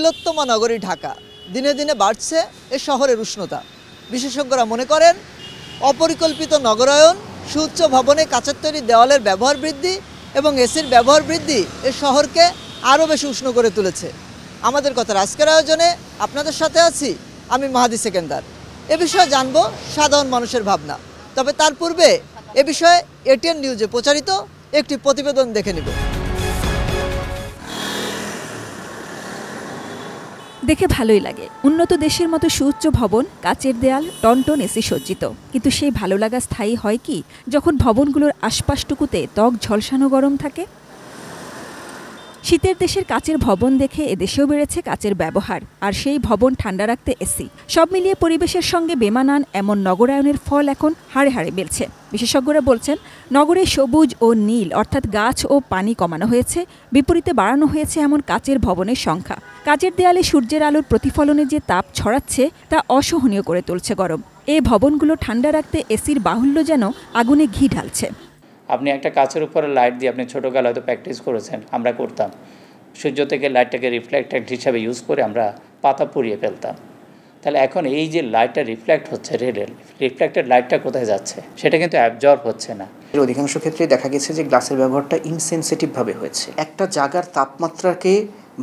তিলোত্তমা নগরী ঢাকা। দিনে দিনে বাড়ছে এ শহরের উষ্ণতা। বিশেষজ্ঞরা মনে করেন অপরিকল্পিত নগরায়ন, সুউচ্চ ভবনে কাচের তৈরি দেওয়ালের ব্যবহার বৃদ্ধি এবং এসির ব্যবহার বৃদ্ধি এ শহরকে আরও বেশি উষ্ণ করে তুলেছে। আমাদের কথার আজকের আয়োজনে আপনাদের সাথে আছি আমি মাহাদি সেকেন্দার। এ বিষয়ে জানবো সাধারণ মানুষের ভাবনা। তবে তার পূর্বে এ বিষয়ে এটিএন নিউজে প্রচারিত একটি প্রতিবেদন দেখে নিব। দেখে ভালোই লাগে। উন্নত দেশের মতো সুউচ্চ ভবন, কাচের দেয়াল, টনটন এসি সজ্জিত। কিন্তু সেই ভালো লাগা স্থায়ী হয় কি যখন ভবনগুলোর আশপাশটুকুতে ত্বক ঝলসানো গরম থাকে? শীতের দেশের কাচের ভবন দেখে এদেশেও বেড়েছে কাচের ব্যবহার, আর সেই ভবন ঠান্ডা রাখতে এসি। সব মিলিয়ে পরিবেশের সঙ্গে বেমানান এমন নগরায়নের ফল এখন হাড়ে হাড়ে মিলছে। বিশেষজ্ঞরা বলছেন, নগরে সবুজ ও নীল অর্থাৎ গাছ ও পানি কমানো হয়েছে, বিপরীতে বাড়ানো হয়েছে এমন কাচের ভবনের সংখ্যা। কাচের দেয়ালে সূর্যের আলোর প্রতিফলনে যে তাপ ছড়াচ্ছে তা অসহনীয় করে তুলছে গরম। এই ভবনগুলো ঠান্ডা রাখতে এসির বাহুল্য যেন আগুনে ঘি ঢালছে। আপনি একটা কাচের উপরে লাইট দিয়ে আপনি ছোটোকালে হয়তো প্র্যাকটিস করেছেন, আমরা করতাম। সূর্য থেকে লাইটটাকে রিফ্লেক্টেড হিসাবে ইউজ করে আমরা পাতা পুড়িয়ে ফেলতাম। তাহলে এখন এই যে লাইটটা রিফ্লেক্ট হচ্ছে, রিফ্লেক্টেড লাইটটা কোথায় যাচ্ছে সেটা কিন্তু অ্যাবজর্ব হচ্ছে না। অধিকাংশ ক্ষেত্রে দেখা গেছে যে গ্লাসের ব্যবহারটা ইনসেনসিটিভভাবে হয়েছে। একটা জায়গার তাপমাত্রাকে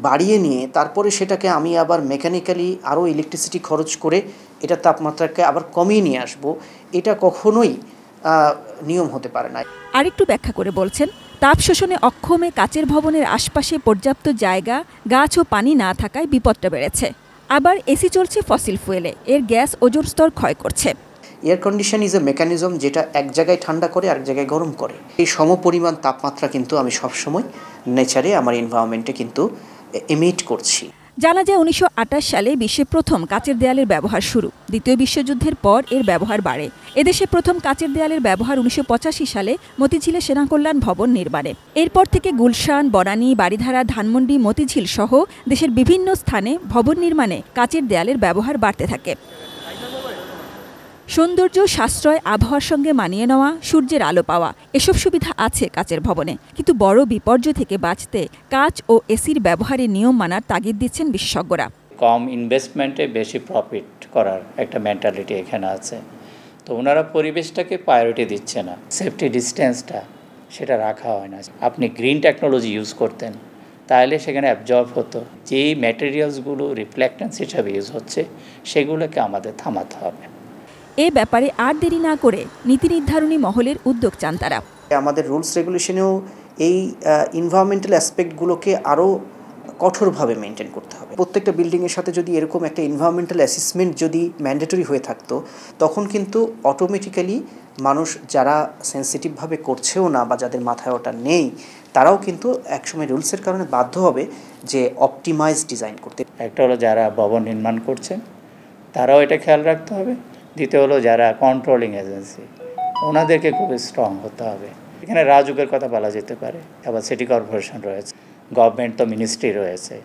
বাড়িয়ে নিয়ে তারপরে সেটাকে আমি আবার মেকানিক্যালি আরও ইলেকট্রিসিটি খরচ করে এটা তাপমাত্রাকে আবার কমিয়ে নিয়ে আসবো, এটা কখনোই নিয়ম হতে পারে না। আরেকটু ব্যাখ্যা করে বলছেন, তাপ শোষণে অক্ষমে কাচের ভবনের আশপাশে পর্যাপ্ত জায়গা, গাছ ও পানি না থাকায় বিপদটা বেড়েছে। আবার এসি চলছে ফসিল ফুয়েলে, এর গ্যাস ওজোন স্তর ক্ষয় করছে। Air condition is a mechanism যেটা এক জায়গায় ঠান্ডা করে আরেক জায়গায় গরম করে। এই সমপরিমাণ তাপমাত্রা কিন্তু আমি সবসময় নেচারে আমার এনভায়রনমেন্টে কিন্তু এমিট করছি। জানা যায় 1928 সালে বিশ্বে প্রথম কাচের দেয়ালের ব্যবহার শুরু। দ্বিতীয় বিশ্বযুদ্ধের পর এর ব্যবহার বাড়ে। এদেশে প্রথম কাচের দেয়ালের ব্যবহার 1985 সালে মতিঝিলে সেনা কল্যাণ ভবন নির্মাণে। এরপর থেকে গুলশান, বনানী, বারিধারা, ধানমন্ডি, মতিঝিল সহ দেশের বিভিন্ন স্থানে ভবন নির্মাণে কাচের দেয়ালের ব্যবহার বাড়তে থাকে। সৌন্দর্য, সাশ্রয়, আবহাওয়ার সঙ্গে মানিয়ে নেওয়া, সূর্যের আলো পাওয়া, এসব সুবিধা আছে কাচের ভবনে। কিন্তু বড় বিপর্যয় থেকে বাঁচতে কাচ ও এসির ব্যবহারে নিয়ম মানার তাগিদ দিচ্ছেন বিশেষজ্ঞরা। কম ইনভেস্টমেন্টে বেশি প্রফিট করার একটা মেন্টালিটি এখানে আছে। তো ওনারা পরিবেশটাকে প্রায়োরিটি দিচ্ছে না, সেফটি ডিস্টেন্সটা সেটা রাখা হয় না। আপনি গ্রিন টেকনোলজি ইউজ করতেন তাহলে সেখানে অ্যাবজর্ব হতো। যেই ম্যাটেরিয়ালসগুলো রিফ্লেক্টেন্স হিসাবে ইউজ হচ্ছে সেগুলোকে আমাদের থামাতে হবে। এ ব্যাপারে আর দেরি না করে নীতি নির্ধারণী মহলের উদ্যোগ চান তারা। আমাদের রুলস রেগুলেশনেও এই এনভায়রনমেন্টাল অ্যাসপেক্টগুলোকে আরও কঠোরভাবে মেনটেন করতে হবে। প্রত্যেকটা বিল্ডিংয়ের সাথে যদি এরকম একটা এনভায়রনমেন্টাল অ্যাসেসমেন্ট যদি ম্যান্ডেটরি হয়ে থাকতো, তখন কিন্তু অটোমেটিক্যালি মানুষ যারা সেন্সিটিভভাবে করছেও না বা যাদের মাথায় ওটা নেই, তারাও কিন্তু একসময় রুলসের কারণে বাধ্য হবে যে অপটিমাইজ ডিজাইন করতে। একটা হলো যারা ভবন নির্মাণ করছেন তারাও এটা খেয়াল রাখতে হবে। দ্বিতীয় হলো যারা কন্ট্রোলিং এজেন্সি, ওনাদেরকে খুব স্ট্রং হতে হবে। এখানে রাজুকের কথা বলা যেতে পারে, আবার সিটি কর্পোরেশন রয়েছে, গভর্নমেন্ট তো মিনিস্ট্রি রয়েছে।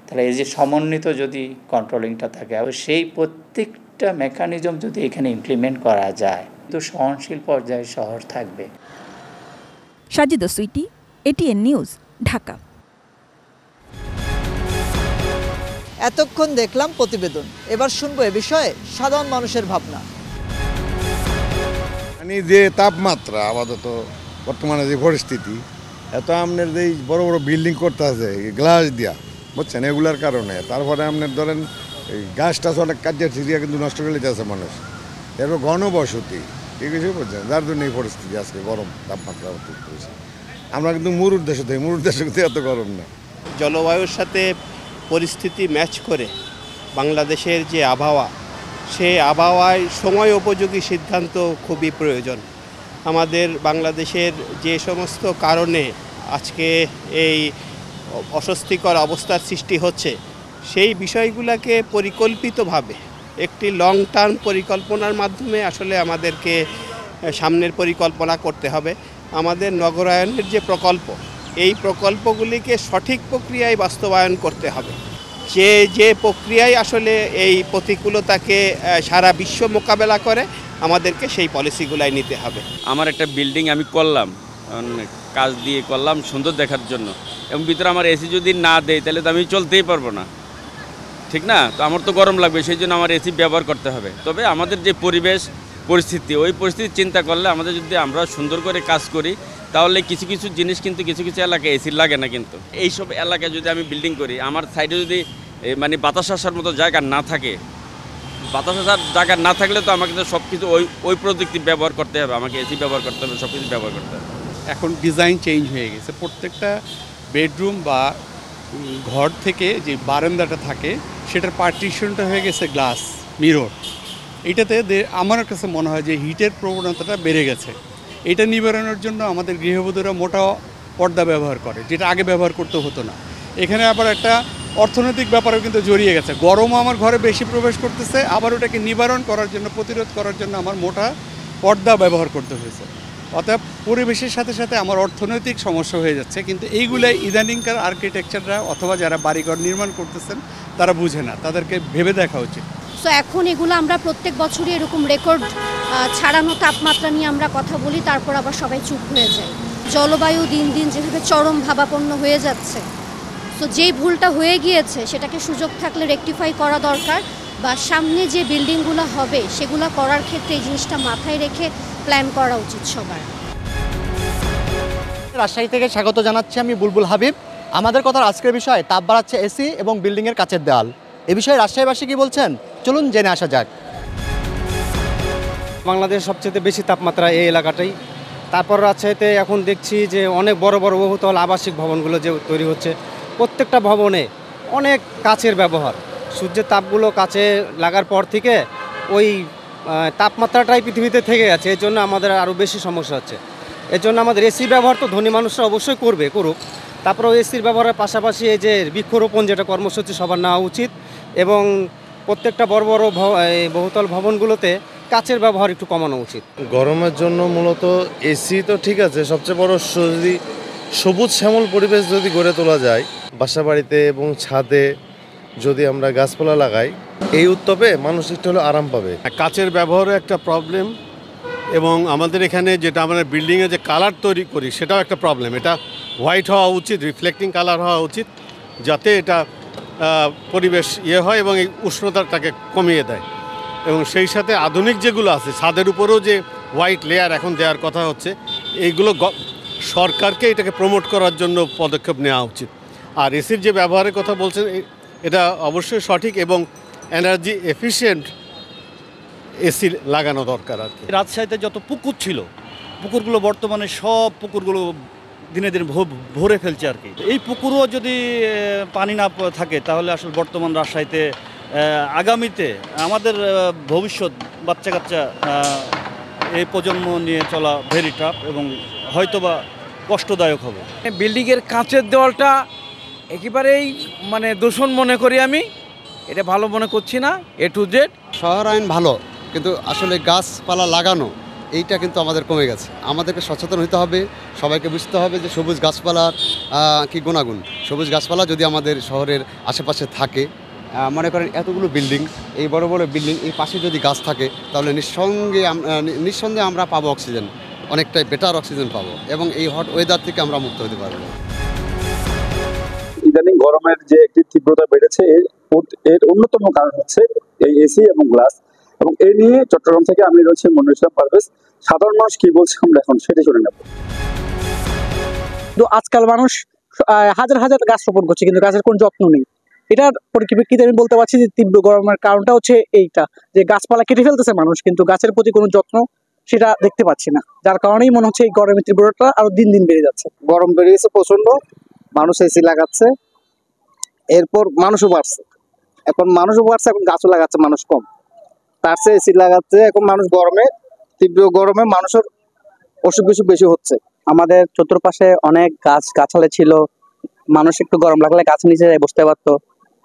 তাহলে এই যে সমন্বিত যদি কন্ট্রোলিংটা থাকে, আবার সেই প্রত্যেকটা মেকানিজম যদি এখানে ইমপ্লিমেন্ট করা যায়, তো সহনশীল পর্যায়ে শহর থাকবে। সাজিদা সুইটি, এটিএন নিউজ, ঢাকা। এতক্ষণ দেখলাম প্রতিবেদন, এবার শুনবো এ বিষয়ে সাধারণ মানুষের ভাবনা। যে তাপমাত্রা আপাতত বর্তমানে যে পরিস্থিতি, এত আপনার যে বড় বড় বিল্ডিং করতে আছে গ্লাস দিয়া, বুঝছেন, এগুলার কারণে। তারপরে আপনার ধরেন এই গাছ টাছ অনেক কাজের সিরিয়া কিন্তু নষ্ট করে যেতেছে মানুষ। এরপর ঘনবসতি, ঠিক আছে, বুঝছেন, যার জন্য এই পরিস্থিতি আজকে গরম তাপমাত্রা করেছে। আমরা কিন্তু মরুর দেশে থাকি, মরুর দেশে কিন্তু এত গরম না। জলবায়ুর সাথে পরিস্থিতি ম্যাচ করে বাংলাদেশের যে আবহাওয়া, সেই আবহাওয়ায় সময় উপযোগী সিদ্ধান্ত খুবই প্রয়োজন। আমাদের বাংলাদেশের যে সমস্ত কারণে আজকে এই অস্বস্তিকর অবস্থার সৃষ্টি হচ্ছে, সেই বিষয়গুলোকে পরিকল্পিতভাবে একটি লং টার্ম পরিকল্পনার মাধ্যমে আসলে আমাদেরকে সামনের পরিকল্পনা করতে হবে। আমাদের নগরায়নের যে প্রকল্প, এই প্রকল্পগুলিকে সঠিক প্রক্রিয়ায় বাস্তবায়ন করতে হবে। যে প্রক্রিয়ায় আসলে এই প্রতিকূলতাকে সারা বিশ্ব মোকাবেলা করে, আমাদেরকে সেই পলিসিগুলাই নিতে হবে। আমার একটা বিল্ডিং আমি করলাম, কাজ দিয়ে করলাম সুন্দর দেখার জন্য, এবং ভিতরে আমার এসি যদি না দেয় তাহলে তো আমি চলতেই পারবো না। ঠিক না? তো আমার তো গরম লাগবে, সেই জন্য আমার এসি ব্যবহার করতে হবে। তবে আমাদের যে পরিবেশ পরিস্থিতি, ওই পরিস্থিতি চিন্তা করলে আমাদের যদি আমরা সুন্দর করে কাজ করি, তাহলে কিছু কিছু জিনিস কিন্তু কিছু কিছু এলাকায় এসি লাগে না। কিন্তু এইসব এলাকায় যদি আমি বিল্ডিং করি, আমার সাইডে যদি মানে বাতাস আসার মতো জায়গা না থাকে, বাতাস আসার জায়গা না থাকলে তো আমাকে তো সব কিছু ওই প্রযুক্তি ব্যবহার করতে হবে, আমাকে এসি ব্যবহার করতে হবে, সব কিছু ব্যবহার করতে হবে। এখন ডিজাইন চেঞ্জ হয়ে গেছে, প্রত্যেকটা বেডরুম বা ঘর থেকে যে বারান্দাটা থাকে সেটার পার্টিশনটা হয়ে গেছে গ্লাস মিরর। এটাতে আমার কাছে মনে হয় যে হিটের প্রবণতাটা বেড়ে গেছে। এটা নিবারণের জন্য আমাদের গৃহবধূরা মোটা পর্দা ব্যবহার করে, যেটা আগে ব্যবহার করতে হতো না। এখানে আবার একটা অর্থনৈতিক ব্যাপারেও কিন্তু জড়িয়ে গেছে। গরমও আমার ঘরে বেশি প্রবেশ করতেছে, আবার ওটাকে নিবারণ করার জন্য, প্রতিরোধ করার জন্য আমার মোটা পর্দা ব্যবহার করতে হয়েছে। অতএব পরিবেশের সাথে সাথে আমার অর্থনৈতিক সমস্যা হয়ে যাচ্ছে। কিন্তু এইগুলাই ইদানিংকার আর্কিটেকচাররা অথবা যারা বাড়িঘর নির্মাণ করতেছেন তারা বুঝে না, তাদেরকে ভেবে দেখা উচিত। সো এখন এগুলো আমরা প্রত্যেক বছরই এরকম রেকর্ড ছাড়ানো তাপমাত্রা নিয়ে আমরা কথা বলি, তারপর আবার সবাই চুপ হয়ে যায়। জলবায়ু দিন দিন যেভাবে চরম ভাবাপন্ন হয়ে যাচ্ছে, সো যেই ভুলটা হয়ে গিয়েছে সেটাকে সুযোগ থাকলে রেকটিফাই করা দরকার, বা সামনে যে বিল্ডিংগুলো হবে সেগুলো করার ক্ষেত্রে এই জিনিসটা মাথায় রেখে প্ল্যান করা উচিত সবার। রাজশাহী থেকে স্বাগত জানাচ্ছি আমি বুলবুল হাবিব। আমাদের কথার আজকের বিষয় তাপ বাড়াচ্ছে এসি এবং বিল্ডিংয়ের কাচের দেওয়াল। এ বিষয়ে রাজশাহীবাসী কি বলছেন চলুন জেনে আসা যাক। বাংলাদেশের সবচেয়ে বেশি তাপমাত্রা এই এলাকাটাই। তারপর রাজশাহীতে এখন দেখছি যে অনেক বড় বড় বহুতল আবাসিক ভবনগুলো যে তৈরি হচ্ছে, প্রত্যেকটা ভবনে অনেক কাচের ব্যবহার। সূর্যের তাপগুলো কাচে লাগার পর থেকে ওই তাপমাত্রাটাই পৃথিবীতে থেকে গেছে, এর জন্য আমাদের আরও বেশি সমস্যা হচ্ছে। এর জন্য আমাদের এসি ব্যবহার তো ধনী মানুষরা অবশ্যই করুক। তারপরে এসির ব্যবহারের পাশাপাশি এই যে বৃক্ষরোপণ যেটা কর্মসূচি সবার নেওয়া উচিত, এবং প্রত্যেকটা বড় বড় বহুতল ভবনগুলোতে কাচের ব্যবহার একটু কমানো উচিত। গরমের জন্য মূলত এসি তো ঠিক আছে, সবচেয়ে বড় যদি সবুজ শ্যামল পরিবেশ যদি গড়ে তোলা যায় বাসা বাড়িতে এবং ছাদে, যদি আমরা গাছপালা লাগাই, এই উত্তাপে মানুষ একটু হলেও আরাম পাবে। কাচের ব্যবহারও একটা প্রবলেম, এবং আমাদের এখানে যেটা আমরা বিল্ডিংয়ে যে কালার তৈরি করি সেটাও একটা প্রবলেম। এটা হোয়াইট হওয়া উচিত, রিফ্লেক্টিং কালার হওয়া উচিত, যাতে এটা পরিবেশ হয় এবং এই উষ্ণতাটাকে কমিয়ে দেয়। এবং সেই সাথে আধুনিক যেগুলো আছে ছাদের উপরেও যে হোয়াইট লেয়ার এখন দেওয়ার কথা হচ্ছে, এইগুলো সরকারকে এটাকে প্রমোট করার জন্য পদক্ষেপ নেওয়া উচিত। আর এসির যে ব্যবহারের কথা বলছেন এটা অবশ্যই সঠিক, এবং এনার্জি এফিশিয়েন্ট এসি লাগানো দরকার আর কি। রাজশাহীতে যত পুকুর ছিল, পুকুরগুলো বর্তমানে সব পুকুরগুলো দিনে দিনে ভরে ফেলছে আর কি। এই পুকুরও যদি পানি না থাকে তাহলে আসলে বর্তমান রাজশাহীতে আগামীতে আমাদের ভবিষ্যৎ বাচ্চা কাচ্চা এই প্রজন্ম নিয়ে চলা ভেরি টাফ এবং হয়তোবা কষ্টদায়ক হবে। বিল্ডিংয়ের কাঁচের দেওয়ালটা একেবারেই মানে দূষণ মনে করি আমি, এটা ভালো মনে করছি না। এ টু জেড শহরায়ন ভালো, কিন্তু আসলে গাছপালা লাগানো এইটা কিন্তু আমাদের কমে গেছে। আমাদেরকে সচেতন হতে হবে, সবাইকে বুঝতে হবে যে সবুজ গাছপালার কি গুণাগুণ। সবুজ গাছপালা যদি আমাদের শহরের আশেপাশে থাকে, মনে করেন এতগুলো বিল্ডিং, এই বড় বড় বিল্ডিং, এই পাশে যদি গাছ থাকে তাহলে নিঃসন্দেহে আমরা পাবো অক্সিজেন, অনেকটাই বেটার অক্সিজেন পাবো, এবং এই হট ওয়েদার থেকে আমরা মুক্ত হতে পারবো। ইদানিং গরমের যে একটি তীব্রতা বেড়েছে, এর অন্যতম কারণ হচ্ছে এই এসি এবং গ্লাস। এবং এই নিয়ে চট্টগ্রাম থেকে আমি রয়েছে মনির ইসলাম পারভেজ। সাধারণ মানুষ কি বলছে আমরা এখন সেটা শুনে নেব। কিন্তু আজকাল মানুষ হাজার হাজার গাছ রোপণ করছে, কিন্তু গাছের কোনো যত্ন নেই। এটার পরিপ্রেক্ষিতে আমি বলতে পারছি যে তীব্র গরমের কারণটা হচ্ছে এইটা, যে গাছপালা কেটে ফেলতেছে মানুষ, কিন্তু গাছের প্রতি কোনো যত্ন সেটা দেখতে পাচ্ছি না, যার কারণেই মনে হচ্ছে এই গরমের তীব্রতা আরো দিন দিন বেড়ে যাচ্ছে। গরম বেড়ে গেছে প্রচন্ড, মানুষ এসি লাগাচ্ছে, এরপর মানুষও বাড়ছে, এখন গাছও লাগাচ্ছে মানুষ কম, তার চেয়ে এসি লাগাচ্ছে। এখন মানুষ তীব্র গরমে মানুষের অসুখ বিসুখ বেশি হচ্ছে। আমাদের চতুর্পাশে অনেক গাছালি ছিল, মানুষ একটু গরম লাগলে গাছ নিচে বসতে পারতো।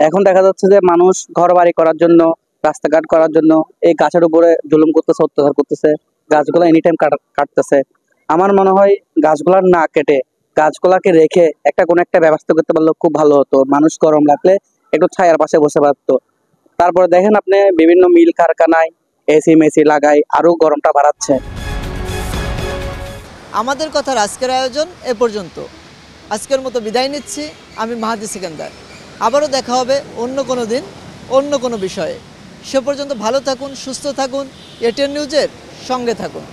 এখন দেখা যাচ্ছে যে মানুষ ঘর বাড়ি করার জন্য, রাস্তাঘাট করার জন্য এই গাছের উপরে জুলুম করতেছে, অত্যাচার করতেছে, গাছগুলো এনি টাইম কাটতেছে। আমার মনে হয় গাছগুলা না কেটে গাছগুলাকে রেখে কোনো একটা ব্যবস্থা করতে পারলে খুব ভালো হতো। মানুষ গরম লাগলে একটু ছায়ার পাশে বসে পারতো। তারপরে দেখেন আপনি বিভিন্ন মিল কারখানায় এসি মেসি লাগাই, আরো গরমটা বাড়াচ্ছে। আমাদের কথার আজকের আয়োজন এ পর্যন্ত। আজকের মতো বিদায় নিচ্ছি। আমি মাহাদি সিকান্দার। আবারও দেখা হবে অন্য কোনো দিন। অন্য কোনো বিষয়ে। সে পর্যন্ত ভালো থাকুন, সুস্থ থাকুন, এটিএন নিউজের সঙ্গে থাকুন।